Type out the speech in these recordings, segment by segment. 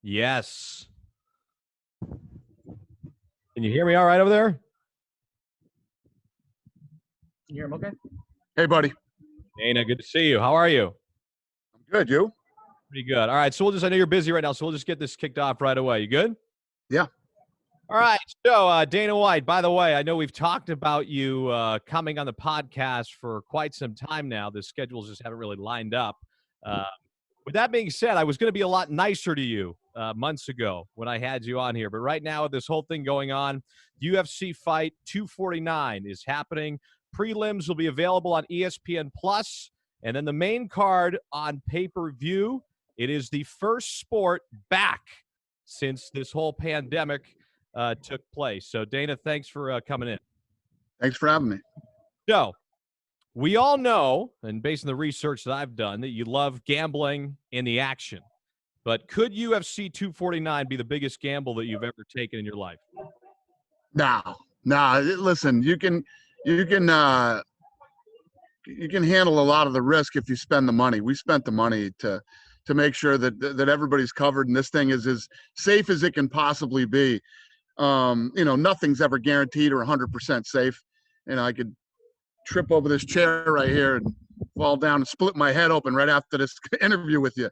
Yes. Can you hear me all right over there? Can you hear him okay? Hey, buddy. Dana, good to see you. How are you? I'm good. You? Pretty good. All right. So I know you're busy right now, so we'll just get this kicked off right away. You good? Yeah. All right. So, Dana White, by the way, I know we've talked about you coming on the podcast for quite some time now. The schedules just haven't really lined up. With that being said, I was going to be a lot nicer to you months ago when I had you on here. But right now, with this whole thing going on, UFC Fight 249 is happening. Prelims will be available on ESPN Plus, and then the main card on pay-per-view. It is the first sport back since this whole pandemic took place. So, Dana, thanks for coming in. Thanks for having me. So, we all know, and based on the research that I've done, that you love gambling in the action. But could UFC 249 be the biggest gamble that you've ever taken in your life? No. Listen, you can handle a lot of the risk if you spend the money. We spent the money to make sure that everybody's covered, and this thing is as safe as it can possibly be. Nothing's ever guaranteed or 100% safe. I could trip over this chair right here and fall down and split my head open right after this interview with you.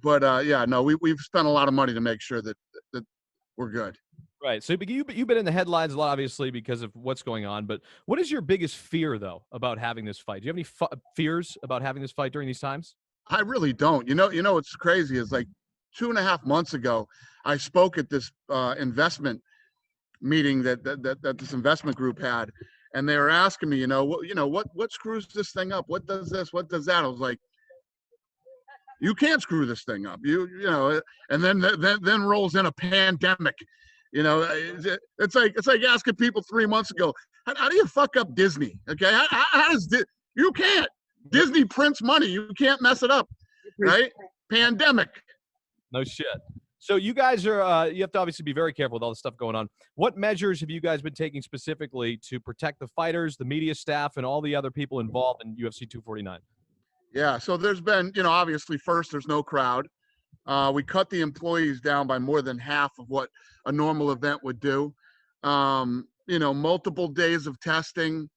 We've spent a lot of money to make sure that we're good. Right. So you've been in the headlines a lot, obviously, because of what's going on. But what is your biggest fear, though, about having this fight? Do you have any fears about having this fight during these times? I really don't. What's crazy is like 2.5 months ago, I spoke at this investment meeting that this investment group had, and they were asking me, what screws this thing up? What does this? What does that? I was like, you can't screw this thing up. And then rolls in a pandemic. It's like asking people 3 months ago, how do you fuck up Disney? Okay, how does you can't. Disney prints money. You can't mess it up, right? Pandemic. No shit. So you guys are, you have to obviously be very careful with all the stuff going on. What measures have you guys been taking specifically to protect the fighters, the media staff, and all the other people involved in UFC 249? Yeah, so there's been, obviously first there's no crowd. We cut the employees down by more than half of what a normal event would do. Multiple days of testing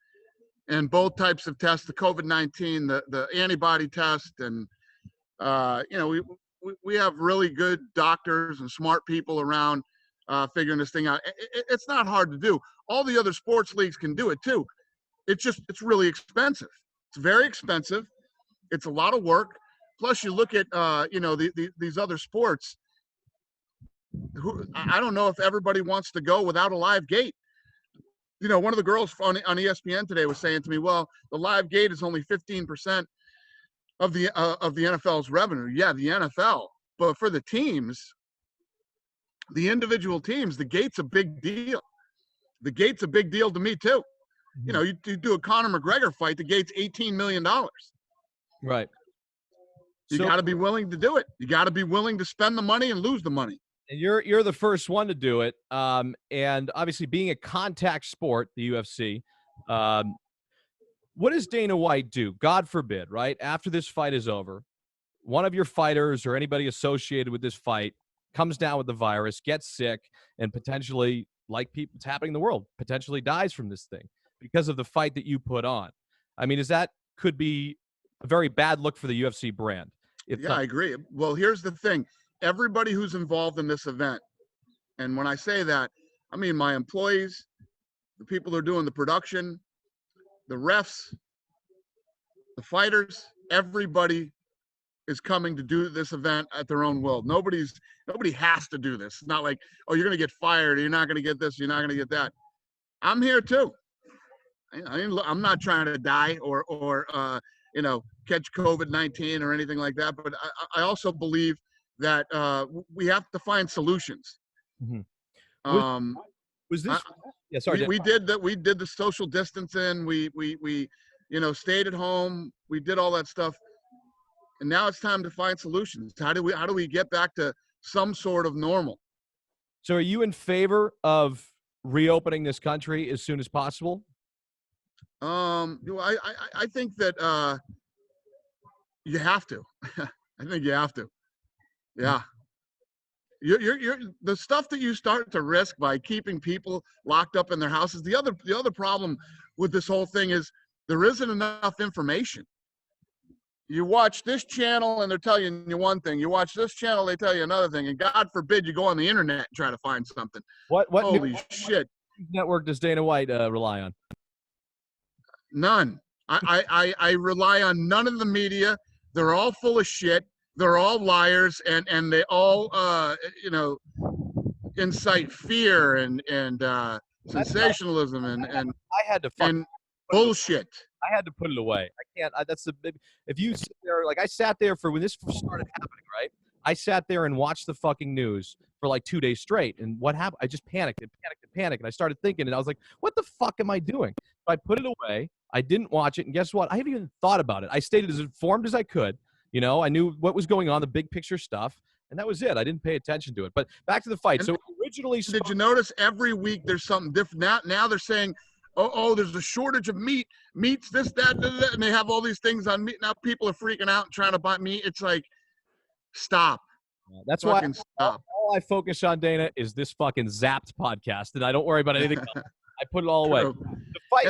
and both types of tests, the COVID-19, the antibody test, and, we have really good doctors and smart people around figuring this thing out. It's not hard to do. All the other sports leagues can do it too. It's really expensive. It's very expensive. It's a lot of work. Plus, you look at these other sports. I don't know if everybody wants to go without a live gate. One of the girls on ESPN today was saying to me, "Well, the live gate is only 15% of the NFL's revenue." Yeah, the NFL, but for the teams, the individual teams, the gate's a big deal. The gate's a big deal to me too. You do a Conor McGregor fight, the gate's $18 million. Right. You got to be willing to do it. You got to be willing to spend the money and lose the money. And you're the first one to do it. And obviously, being a contact sport, the UFC, what does Dana White do? God forbid, right? After this fight is over, one of your fighters or anybody associated with this fight comes down with the virus, gets sick, and potentially, like it's happening in the world, potentially dies from this thing because of the fight that you put on. I mean, could be a very bad look for the UFC brand. I agree. Well, here's the thing. Everybody who's involved in this event, and when I say that, I mean my employees, the people who are doing the production, the refs, the fighters, everybody is coming to do this event at their own will. Nobody has to do this. It's not like, oh, you're going to get fired, or you're not going to get this, you're not going to get that. I'm here too. I'm not trying to die or catch COVID-19 or anything like that. But I also believe that we have to find solutions. Mm-hmm. Was this? Yeah, sorry. We did that. We did the social distancing. We stayed at home. We did all that stuff, and now it's time to find solutions. How do we get back to some sort of normal? So, are you in favor of reopening this country as soon as possible? I think that you have to. I think you have to. Yeah. You're the stuff that you start to risk by keeping people locked up in their houses. The other problem with this whole thing is there isn't enough information. You watch this channel and they're telling you one thing. You watch this channel, they tell you another thing. And God forbid you go on the internet and try to find something. What Holy shit. network does Dana White rely on? None. I rely on none of the media. They're all full of shit. They're all liars, and they all incite fear and sensationalism I had to and bullshit. I had to put it away. I can't. That's the big. If you sit there, like I sat there for when this first started happening, right? I sat there and watched the fucking news for like 2 days straight. And what happened? I just panicked and panicked and panicked. And I started thinking, and I was like, what the fuck am I doing? So I put it away. I didn't watch it. And guess what? I haven't even thought about it. I stayed as informed as I could. You know, I knew what was going on, the big picture stuff. And that was it. I didn't pay attention to it. But back to the fight. And so originally, did you notice every week there's something different? Now they're saying, oh, there's a shortage of meats, this, that, and they have all these things on meat. Now people are freaking out and trying to buy meat. It's like, stop. That's fucking why stop. all I focus on, Dana, is this fucking Zapped podcast, and I don't worry about anything else. I put it all away. The fight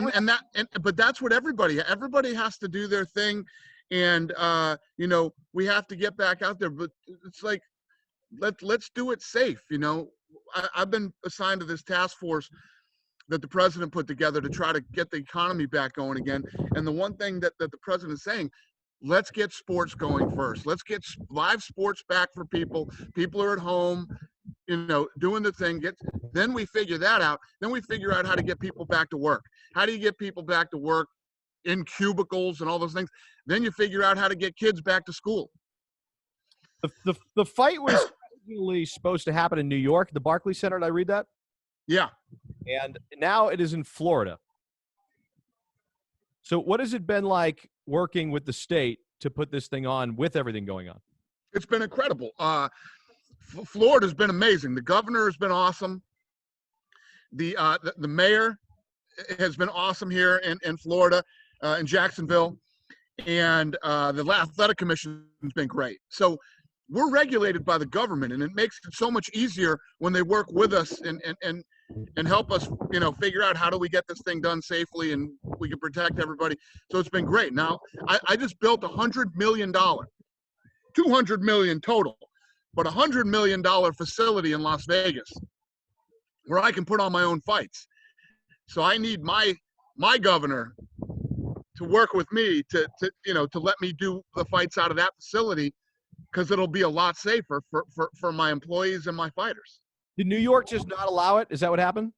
but that's what everybody has to do their thing, and we have to get back out there. But it's like, let's do it safe. I've been assigned to this task force that the president put together to try to get the economy back going again. And the one thing that the president is saying, let's get sports going first. Let's get live sports back for people. People are at home, doing the thing. Then we figure that out. Then we figure out how to get people back to work. How do you get people back to work in cubicles and all those things? Then you figure out how to get kids back to school. The fight was originally supposed to happen in New York, the Barclays Center. Did I read that? Yeah. And now it is in Florida. So what has it been like working with the state to put this thing on with everything going on? It's been incredible. Florida's been amazing. The governor has been awesome. The mayor has been awesome here in Florida, in Jacksonville. And the athletic commission has been great. So we're regulated by the government, and it makes it so much easier when they work with us and help us, figure out how do we get this thing done safely and we can protect everybody. So it's been great. Now, I just built $100 million, $200 million total, but $100 million facility in Las Vegas where I can put on my own fights. So I need my governor to work with me to let me do the fights out of that facility, because it'll be a lot safer for my employees and my fighters. Did New York just not allow it? Is that what happened?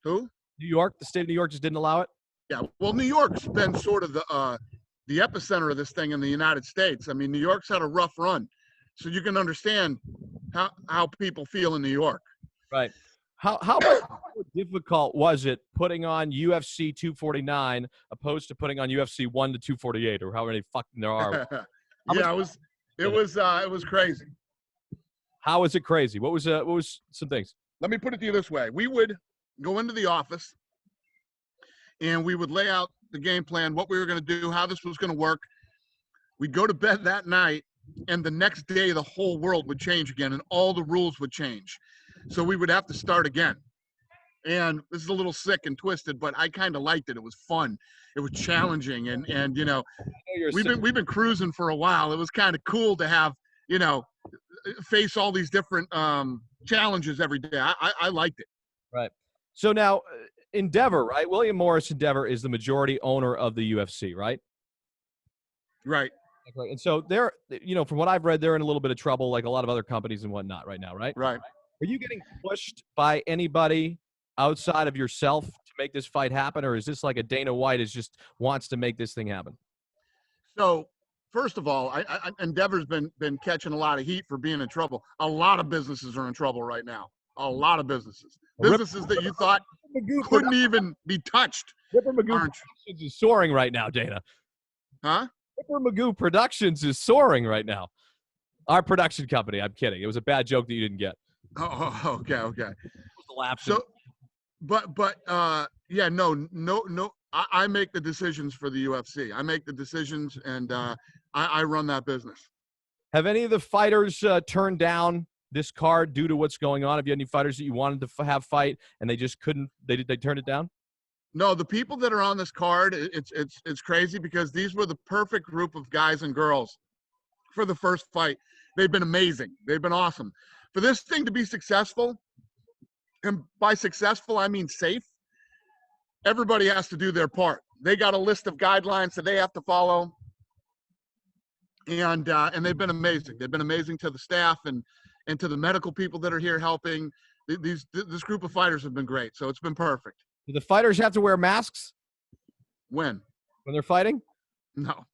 Who? New York? The state of New York just didn't allow it? Yeah. Well, New York's been sort of the epicenter of this thing in the United States. I mean, New York's had a rough run, so you can understand how people feel in New York. Right. How difficult was it putting on UFC 249 opposed to putting on UFC 1 to 248, or how many fucking there are? Yeah, it was crazy. How was it crazy? What was some things? Let me put it to you this way. We would go into the office and we would lay out the game plan, what we were going to do, how this was going to work. We'd go to bed that night, and the next day the whole world would change again and all the rules would change. So we would have to start again. And this is a little sick and twisted, but I kind of liked it. It was fun. It was challenging. And we've been cruising for a while. It was kind of cool to have, face all these different challenges every day. I liked it. Right. So now Endeavor, right? William Morris Endeavor is the majority owner of the UFC, right? Right. And so they're, from what I've read, they're in a little bit of trouble, like a lot of other companies and whatnot right now, right? Right. Are you getting pushed by anybody outside of yourself to make this fight happen, or is this like a Dana White just wants to make this thing happen? So, first of all, Endeavor's been catching a lot of heat for being in trouble. A lot of businesses are in trouble right now. A lot of businesses that you thought couldn't even be touched. Ripper Magoo Productions is soaring right now, Dana. Huh? Ripper Magoo Productions is soaring right now. Our production company. I'm kidding. It was a bad joke that you didn't get. Oh, okay. So, yeah, no. I make the decisions for the UFC. I make the decisions, and I run that business. Have any of the fighters turned down this card due to what's going on? Have you had any fighters that you wanted to have fight and they just couldn't? They turned it down? No, the people that are on this card, it's crazy because these were the perfect group of guys and girls for the first fight. They've been amazing. They've been awesome. For this thing to be successful, and by successful I mean safe, everybody has to do their part. They got a list of guidelines that they have to follow, and they've been amazing. They've been amazing to the staff and to the medical people that are here helping. This group of fighters have been great, so it's been perfect. Do the fighters have to wear masks When they're fighting? No.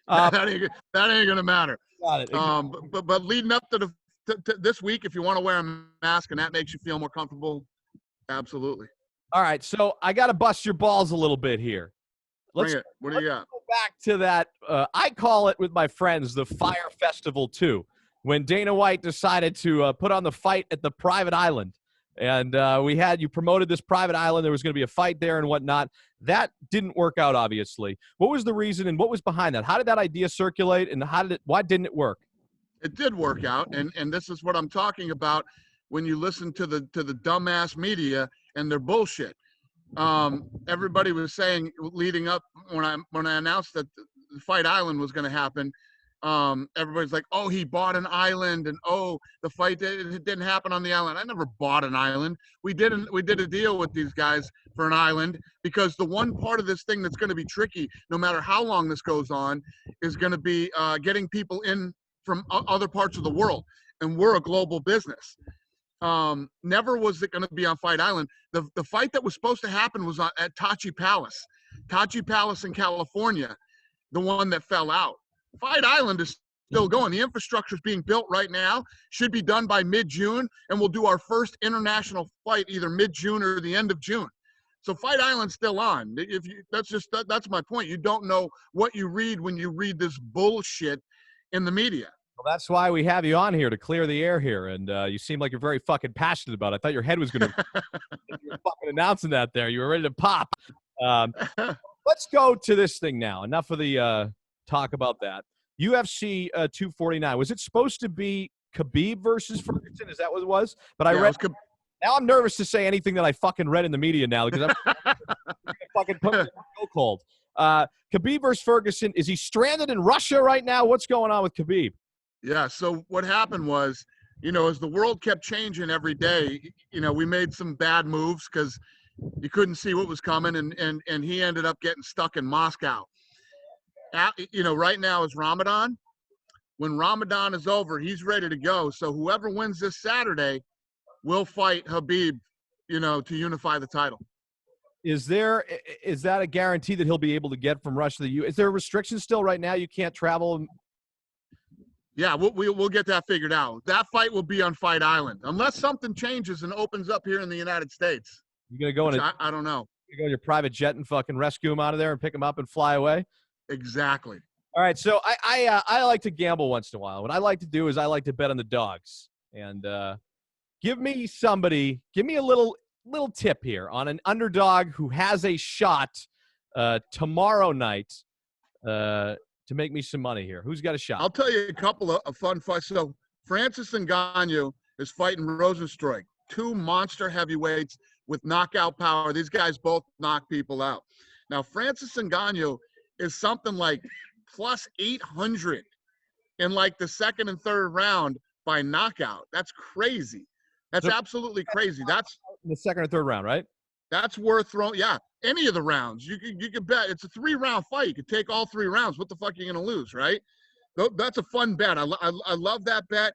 That ain't gonna matter. Got it. But leading up to this week, if you want to wear a mask and that makes you feel more comfortable, absolutely. All right, so I got to bust your balls a little bit here. Bring it. What do you got? Go back to that. I call it with my friends the Fire Festival 2, when Dana White decided to put on the fight at the private island. And you promoted this private island. There was going to be a fight there and whatnot. That didn't work out, obviously. What was the reason and what was behind that? How did that idea circulate and why didn't it work? It did work out. And this is what I'm talking about when you listen to the dumbass media and their bullshit. Everybody was saying leading up when I announced that the Fight Island was going to happen, everybody's like, oh, he bought an island, and oh, the fight it didn't happen on the island. I never bought an island. We did a deal with these guys for an island, because the one part of this thing that's going to be tricky, no matter how long this goes on, is going to be getting people in from other parts of the world, and we're a global business. Never was it going to be on Fight Island. The fight that was supposed to happen was at Tachi Palace in California, the one that fell out. Fight Island is still going. The infrastructure is being built right now. Should be done by mid-June, and we'll do our first international fight either mid-June or the end of June. So Fight Island's still on. That's my point. You don't know what you read when you read this bullshit in the media. Well, that's why we have you on here, to clear the air here, and you seem like you're very fucking passionate about it. I thought your head was going to you were fucking announcing that there. You were ready to pop. Let's go to this thing now. Enough of the talk about that. UFC 249. Was it supposed to be Khabib versus Ferguson? Is that what it was? But I read. Now I'm nervous to say anything that I fucking read in the media now, because I'm fucking put me so cold. Khabib versus Ferguson. Is he stranded in Russia right now? What's going on with Khabib? Yeah. So what happened was, as the world kept changing every day, we made some bad moves because you couldn't see what was coming, and he ended up getting stuck in Moscow. Right now is Ramadan. When Ramadan is over, he's ready to go. So whoever wins this Saturday will fight Khabib, to unify the title. Is that a guarantee that he'll be able to get from Russia to the U? Is there restrictions still right now? You can't travel? Yeah, we'll get that figured out. That fight will be on Fight Island, unless something changes and opens up here in the United States. You gonna go in? I don't know. You go in your private jet and fucking rescue him out of there and pick him up and fly away? Exactly. All right, so I like to gamble once in a while. What I like to do is I like to bet on the dogs. And give me a little tip here on an underdog who has a shot tomorrow night to make me some money here. Who's got a shot? I'll tell you a couple of fun fights. So Francis Ngannou is fighting Rosenstruik, two monster heavyweights with knockout power. These guys both knock people out. Now, Francis Ngannou is something like plus 800 in like the second and third round by knockout. That's crazy. That's absolutely crazy. That's the second or third round, right? That's worth throwing. Yeah, any of the rounds. You could bet. It's a 3-round fight. You could take all 3 rounds. What the fuck are you going to lose, right? That's a fun bet. I love that bet.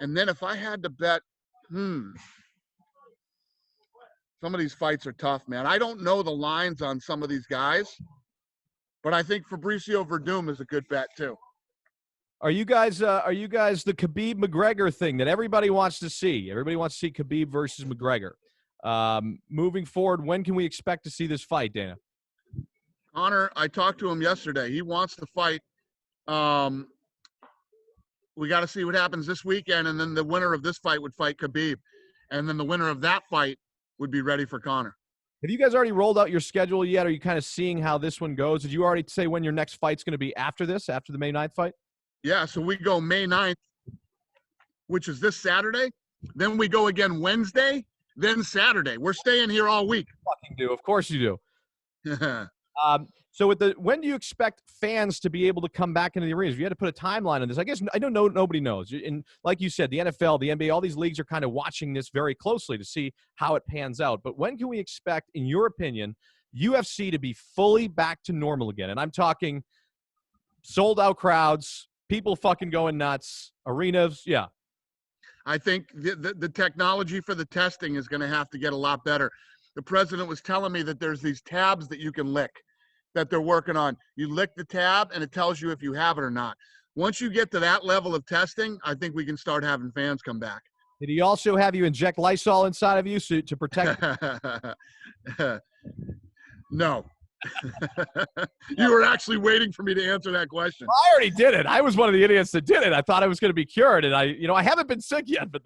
And then if I had to bet, some of these fights are tough, man. I don't know the lines on some of these guys, but I think Fabricio Verdum is a good bet too. Are you guys the Khabib McGregor thing that everybody wants to see? Everybody wants to see Khabib versus McGregor. Moving forward, when can we expect to see this fight, Dana? Connor, I talked to him yesterday. He wants to fight. We got to see what happens this weekend, and then the winner of this fight would fight Khabib, and then the winner of that fight would be ready for Connor. Have you guys already rolled out your schedule yet? Are you kind of seeing how this one goes? Did you already say when your next fight's going to be after this, after the May 9th fight? Yeah, so we go May 9th, which is this Saturday. Then we go again Wednesday, then Saturday. We're staying here all week. Fucking do. Of course you do. I So when do you expect fans to be able to come back into the arenas? If you had to put a timeline on this, I guess I don't know. Nobody knows. And like you said, the NFL, the NBA, all these leagues are kind of watching this very closely to see how it pans out. But when can we expect, in your opinion, UFC to be fully back to normal again? And I'm talking sold out crowds, people fucking going nuts, arenas. Yeah. think the technology for the testing is going to have to get a lot better. The president was telling me that there's these tabs that you can lick that they're working on. You lick the tab and it tells you if you have it or not. Once you get to that level of testing, I think we can start having fans come back. Did he also have you inject Lysol inside of you to protect? No. You were actually waiting for me to answer that question. I already did it. I was one of the idiots that did it. I thought I was going to be cured, and I haven't been sick yet. But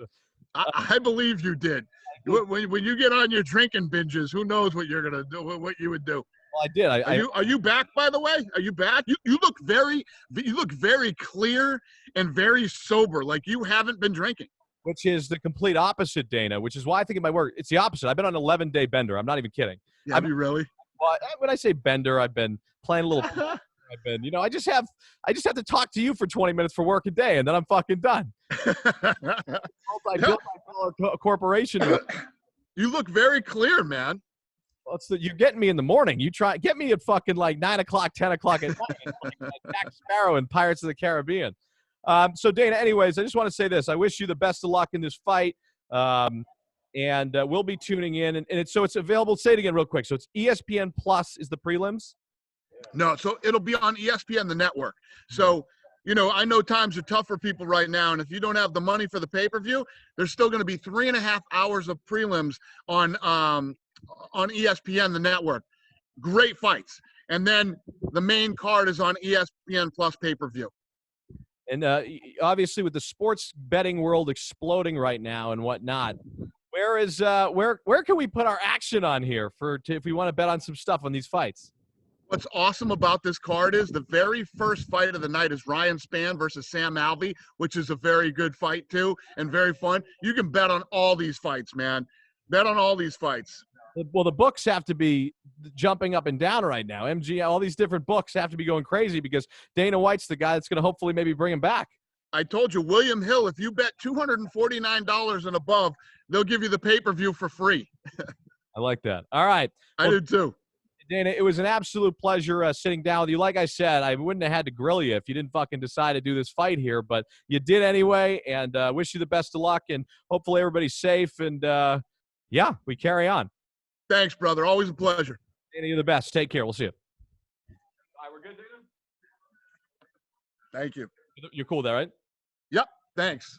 I believe you did. When you get on your drinking binges, who knows what you're gonna do? What you would do? Well, I did. Are you back? By the way, are you back? You look very clear and very sober. Like you haven't been drinking. Which is the complete opposite, Dana. Which is why I think in my work it's the opposite. I've been on an 11-day bender. I'm not even kidding. Yeah, have you really? Well, when I say bender, I've been playing a little. I've been, I just have to talk to you for 20 minutes for work a day, and then I'm fucking done. I built my corporation. You look very clear, man. Well, you're getting me in the morning. You get me at fucking like 9 o'clock, 10 o'clock at night, like Jack Sparrow and Pirates of the Caribbean. So Dana, anyways, I just want to say this. I wish you the best of luck in this fight. And we'll be tuning in. And it's available. Say it again real quick. So it's ESPN Plus is the prelims? No, so it'll be on ESPN, the network. So, I know times are tough for people right now. And if you don't have the money for the pay-per-view, there's still going to be 3.5 hours of prelims on ESPN, the network. Great fights. And then the main card is on ESPN Plus pay-per-view. And obviously with the sports betting world exploding right now and whatnot, where can we put our action on here if we want to bet on some stuff on these fights? What's awesome about this card is the very first fight of the night is Ryan Spann versus Sam Alvey, which is a very good fight too and very fun. You can bet on all these fights, man. Bet on all these fights. Well, the books have to be jumping up and down right now. all these different books have to be going crazy because Dana White's the guy that's going to hopefully maybe bring him back. I told you, William Hill, if you bet $249 and above, they'll give you the pay-per-view for free. I like that. All right. I do too. Dana, it was an absolute pleasure sitting down with you. Like I said, I wouldn't have had to grill you if you didn't fucking decide to do this fight here, but you did anyway, and wish you the best of luck, and hopefully everybody's safe, and yeah, we carry on. Thanks, brother. Always a pleasure. Dana, you're the best. Take care. We'll see you. All right, we're good, Dana? Thank you. You're cool there, right? Yep. Thanks.